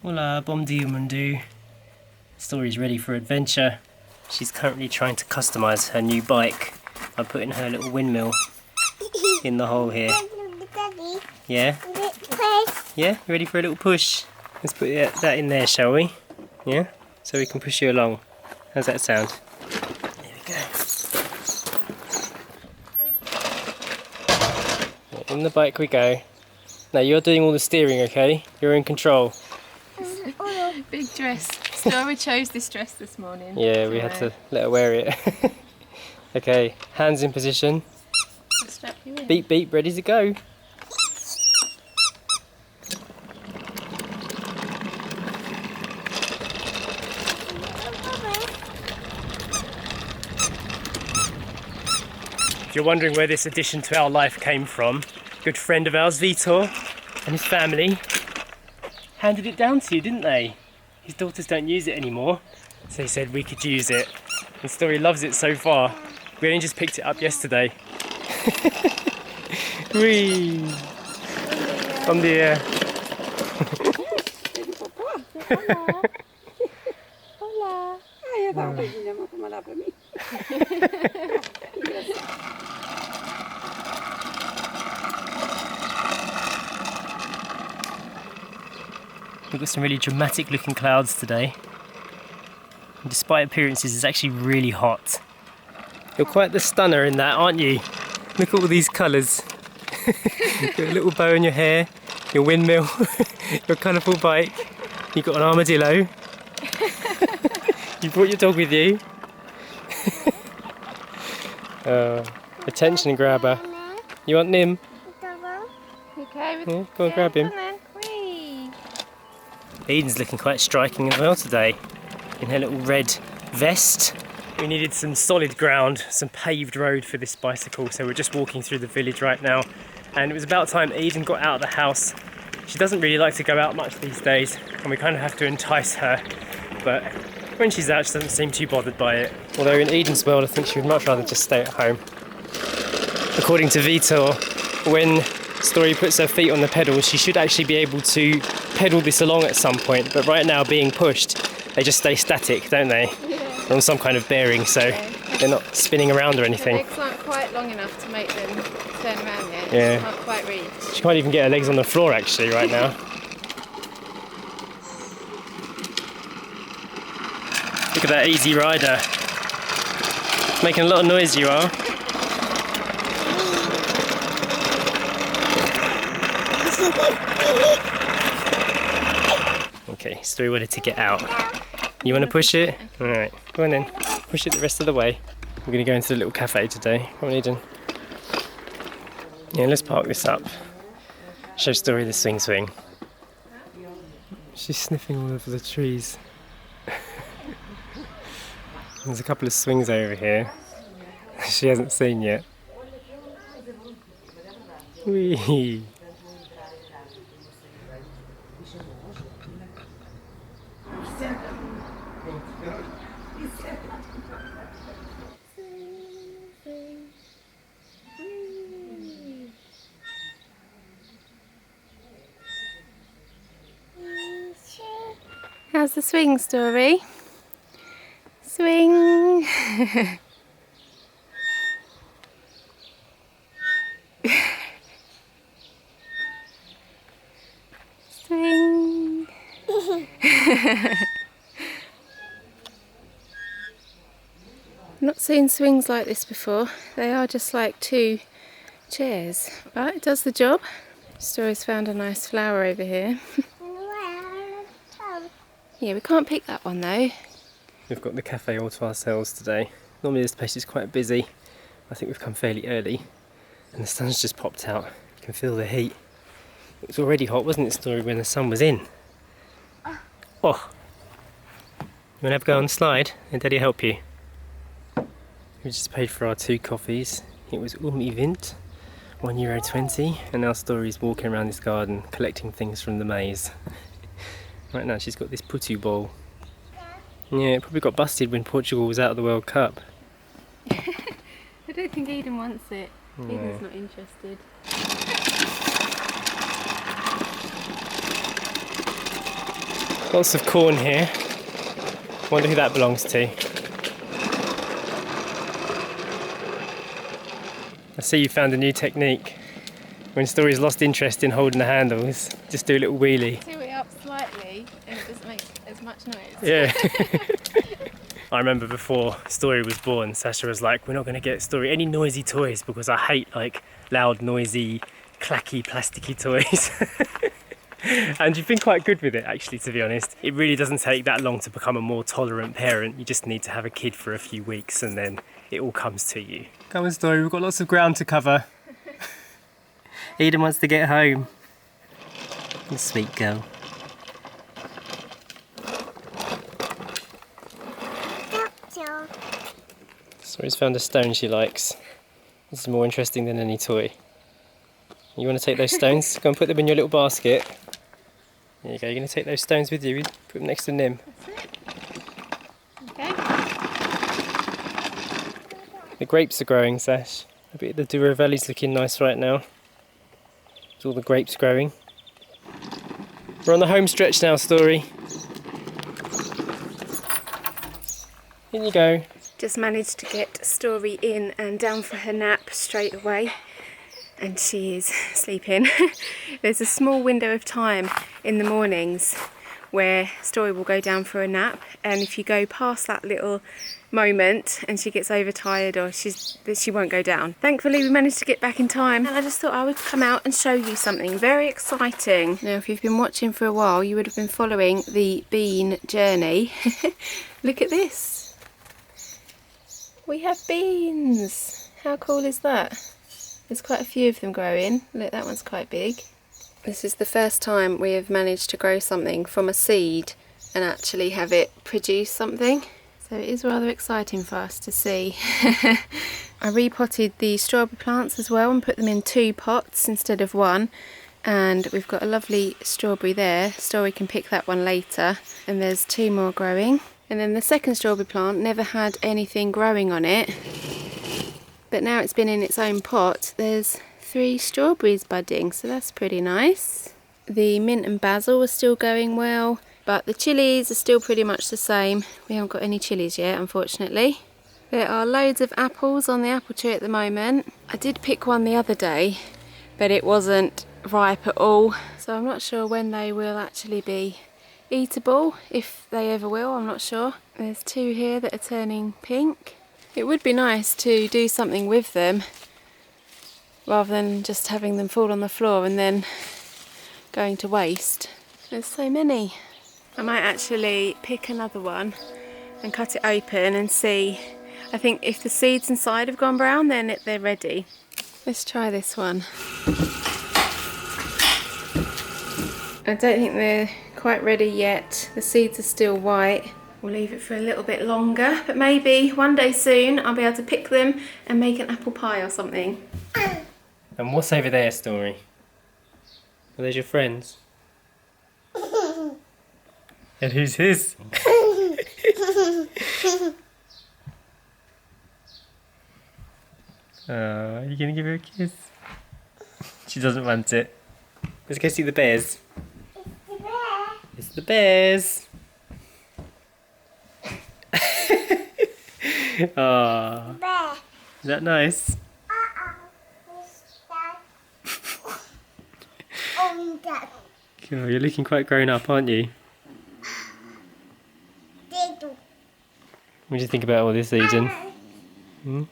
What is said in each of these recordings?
Hola, bom dia mundo. Story's ready for adventure. She's currently trying to customise her new bike by putting her little windmill in the hole here. Yeah? Yeah? Ready for a little push? Let's put that in there, shall we? Yeah? So we can push you along. How's that sound? There we go. In the bike we go. Now you're doing all the steering, okay? You're in control. Big dress. Story chose this dress this morning. Yeah, we had to let her wear it. Okay, hands in position. Strap you in. Beep beep, ready to go. If you're wondering where this addition to our life came from, a good friend of ours, Vitor, and his family handed it down to you, didn't they? His daughters don't use it anymore, so he said we could use it. And Story loves it so far. We only just picked it up yesterday. Whee! From the Hola. Ay, estaba pequeña, como la para mí. We've got some really dramatic looking clouds today. And despite appearances, it's actually really hot. You're quite the stunner in that, aren't you? Look at all these colours. You've got a little bow in your hair, your windmill, your colourful bike. You've got an armadillo. You brought your dog with you. Attention grabber. You want Nim? Okay, Yeah, go and grab him. Eden's looking quite striking as well today, in her little red vest. We needed some solid ground, some paved road for this bicycle, so we're just walking through the village right now. And it was about time Eden got out of the house. She doesn't really like to go out much these days, and we kind of have to entice her. But when she's out, she doesn't seem too bothered by it. Although in Eden's world, I think she would much rather just stay at home. According to Vitor, when Story puts her feet on the pedals, she should actually be able to pedal this along at some point, but right now being pushed, they just stay static, don't they? Yeah. On some kind of bearing, so they're not spinning around or anything. The legs aren't quite long enough to make them turn around yet. Yeah. She can't quite reach. She can't even get her legs on the floor actually right now. Look at that easy rider. Making a lot of noise, you are. Okay, Story wanted to get out. You want to push it? Alright, go on then. Push it the rest of the way. We're going to go into the little cafe today. Come on, Eden. Yeah, let's park this up. Show Story the swing swing. She's sniffing all over the trees. There's a couple of swings over here she hasn't seen yet. Whee! How's the swing, Story? Swing! Swing! Not seen swings like this before. They are just like two chairs, but it does the job. Story's found a nice flower over here. Yeah, we can't pick that one though. We've got the cafe all to ourselves today. Normally this place is quite busy. I think we've come fairly early and the sun's just popped out. You can feel the heat. It was already hot, wasn't it, Story, when the sun was in? Oh! You want to have a go on the slide and Daddy help you? We just paid for our 2 coffees. It was Vint, €1.20, and now Story's walking around this garden collecting things from the maze. Right now she's got this putu bowl. Yeah, it probably got busted when Portugal was out of the World Cup. I don't think Eden wants it. No. Eden's not interested. Lots of corn here. Wonder who that belongs to. I see you found a new technique. When Story's lost interest in holding the handles, just do a little wheelie. Tilt it up slightly and it doesn't make as much noise. Yeah. I remember before Story was born, Sacha was like, we're not going to get Story any noisy toys because I hate like loud, noisy, clacky, plasticky toys. And you've been quite good with it actually, to be honest. It really doesn't take that long to become a more tolerant parent. You just need to have a kid for a few weeks and then it all comes to you. Come on Story, we've got lots of ground to cover. Eden wants to get home. You sweet girl. Story's found a stone she likes. This is more interesting than any toy. You want to take those stones? Go and put them in your little basket. There you go, you're going to take those stones with you. Put them next to Nim. Okay. The grapes are growing, Sash. A bit of the Douro Valley's looking nice right now. There's all the grapes growing. We're on the home stretch now, Story. In you go. Just managed to get Story in and down for her nap straight away. And she is sleeping. There's a small window of time in the mornings where Story will go down for a nap, and if you go past that little moment and she gets overtired or she won't go down. Thankfully we managed to get back in time, and I just thought I would come out and show you something very exciting. Now if you've been watching for a while you would have been following the bean journey. Look at this. We have beans. How cool is that? There's quite a few of them growing. Look, that one's quite big. This is the first time we have managed to grow something from a seed and actually have it produce something. So it is rather exciting for us to see. I repotted the strawberry plants as well and put them in 2 pots instead of 1. And we've got a lovely strawberry there. Story can pick that one later. And there's 2 more growing. And then the second strawberry plant never had anything growing on it. But now it's been in its own pot, there's 3 strawberries budding, so that's pretty nice. The mint and basil are still going well, but the chilies are still pretty much the same. We haven't got any chilies yet, unfortunately. There are loads of apples on the apple tree at the moment. I did pick one the other day, but it wasn't ripe at all, so I'm not sure when they will actually be eatable, if they ever will, I'm not sure. There's 2 here that are turning pink. It would be nice to do something with them rather than just having them fall on the floor and then going to waste. There's so many. I might actually pick another one and cut it open and see. I think if the seeds inside have gone brown, then they're ready. Let's try this one. I don't think they're quite ready yet. The seeds are still white. We'll leave it for a little bit longer, but maybe one day soon I'll be able to pick them and make an apple pie or something. And what's over there, Story? Are those your friends? And who's his? Are you gonna give her a kiss? She doesn't want it. Let's go see the bears. It's the bears. Oh, is that nice? Cool, you're looking quite grown up, aren't you? What do you think about all this, Eden? Hmm?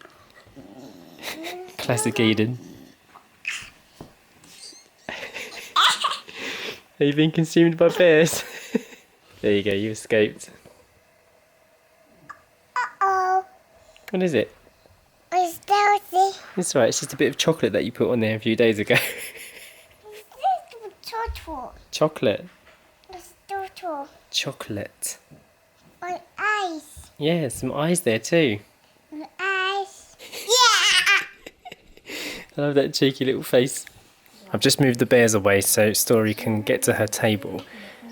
Classic Eden. Are you being consumed by bears? There you go, you escaped. What is it? It's healthy. It's right, it's just a bit of chocolate that you put on there a few days ago. It's chocolate. Chocolate? It's chocolate. Chocolate. My eyes. Yeah, some eyes there too. My eyes. Yeah! I love that cheeky little face. I've just moved the bears away so Story can get to her table.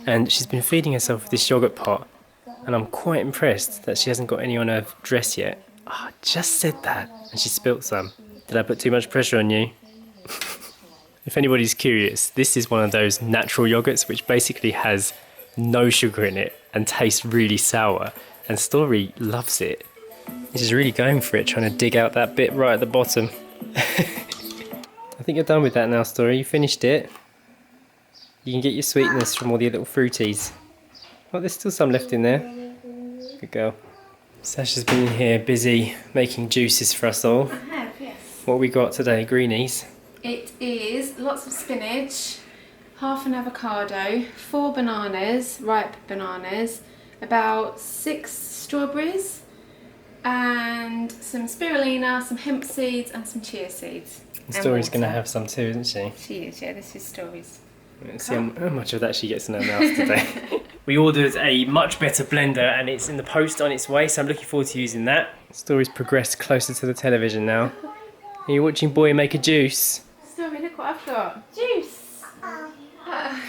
And she's been feeding herself with this yogurt pot. And I'm quite impressed that she hasn't got any on her dress yet. Oh, I just said that. And she spilt some. Did I put too much pressure on you? If anybody's curious, this is one of those natural yogurts which basically has no sugar in it and tastes really sour. And Story loves it. She's really going for it, trying to dig out that bit right at the bottom. I think you're done with that now, Story. You finished it. You can get your sweetness from all the little fruities. Oh, there's still some left in there. Good girl. Sasha's been in here busy making juices for us all. I have, yes. What we got today? Greenies. It is lots of spinach, half an avocado, 4 bananas, ripe bananas, about 6 strawberries, and some spirulina, some hemp seeds, and some chia seeds. And Story's going to have some too, isn't she? She is, yeah, this is Story's. Let's see how much of that she gets in her mouth today. We ordered a much better blender and it's in the post on its way, so I'm looking forward to using that. Story's progressed closer to the television now. Are you watching Boy make a juice? Story, look what I've got. Juice! Yeah,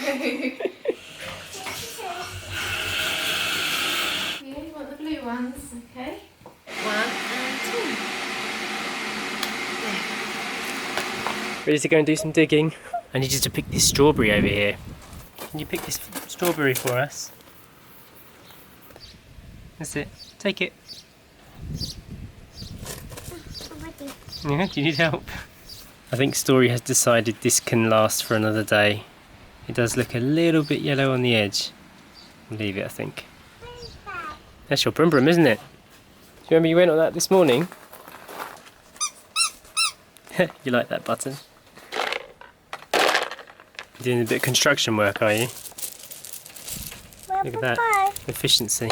you want the blue ones? Okay. 1 and 2. Ready to go and do some digging? I need you to pick this strawberry over here. Can you pick this strawberry for us? That's it. Take it. Yeah, do you need help? I think Story has decided this can last for another day. It does look a little bit yellow on the edge. I'll leave it, I think. That's your brum brum, isn't it? Do you remember you went on that this morning? You like that button? You're doing a bit of construction work, are you? Look at that. Efficiency.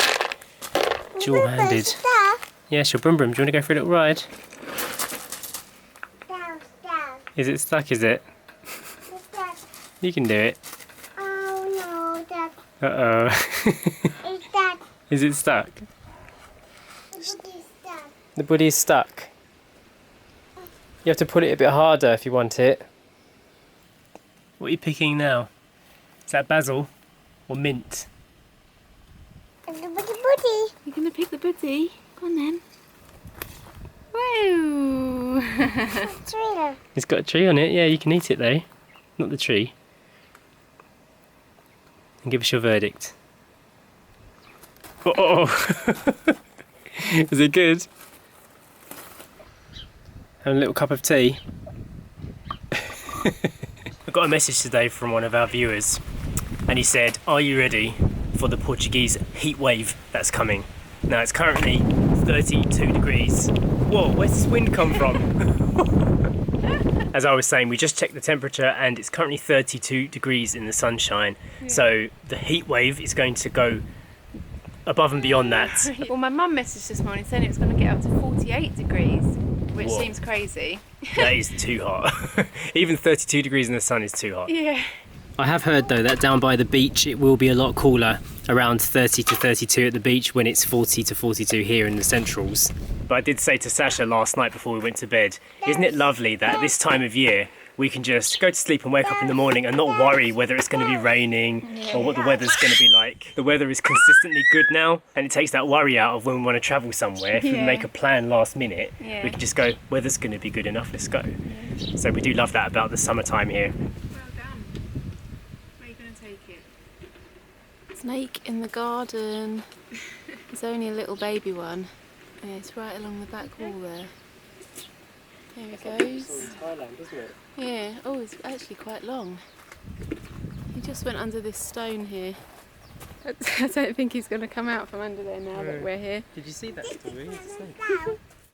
Dual-handed. Yes, your brum brum. Do you want to go for a little ride? Is it stuck, is it? You can do it. Oh no, that Uh-oh. is that. Is it stuck? Is that. The buddy is stuck. You have to put it a bit harder if you want it. What are you picking now? Is that basil or mint? The buddy. You're going to pick the buddy? Go on then. Whoa! Trailer. It's got a tree on it. Yeah, you can eat it though. Not the tree. And give us your verdict. Oh! Is it good? Have a little cup of tea. I got a message today from one of our viewers and he said, are you ready for the Portuguese heat wave that's coming? Now it's currently 32 degrees. Whoa, where's this wind come from? As I was saying, we just checked the temperature and it's currently 32 degrees in the sunshine. Yeah. So the heat wave is going to go above and beyond that. Well, my mum messaged this morning saying it was going to get up to 48 degrees, which Whoa. Seems crazy. That is too hot. Even 32 degrees in the sun is too hot. Yeah. I have heard though that down by the beach it will be a lot cooler, around 30 to 32 at the beach when it's 40 to 42 here in the centrals. But I did say to Sasha last night before we went to bed, isn't it lovely that this time of year we can just go to sleep and wake up in the morning and not worry whether it's going to be raining or what the weather's going to be like. The weather is consistently good now and it takes that worry out of when we want to travel somewhere. If we make a plan last minute, we can just go, weather's going to be good enough, let's go. So we do love that about the summertime here. Snake in the garden. It's only a little baby one. Yeah, it's right along the back wall there. There he goes. In Thailand, isn't it? Yeah. Oh, it's actually quite long. He just went under this stone here. I don't think he's going to come out from under there now that we're here. Did you see that story? It's a snake.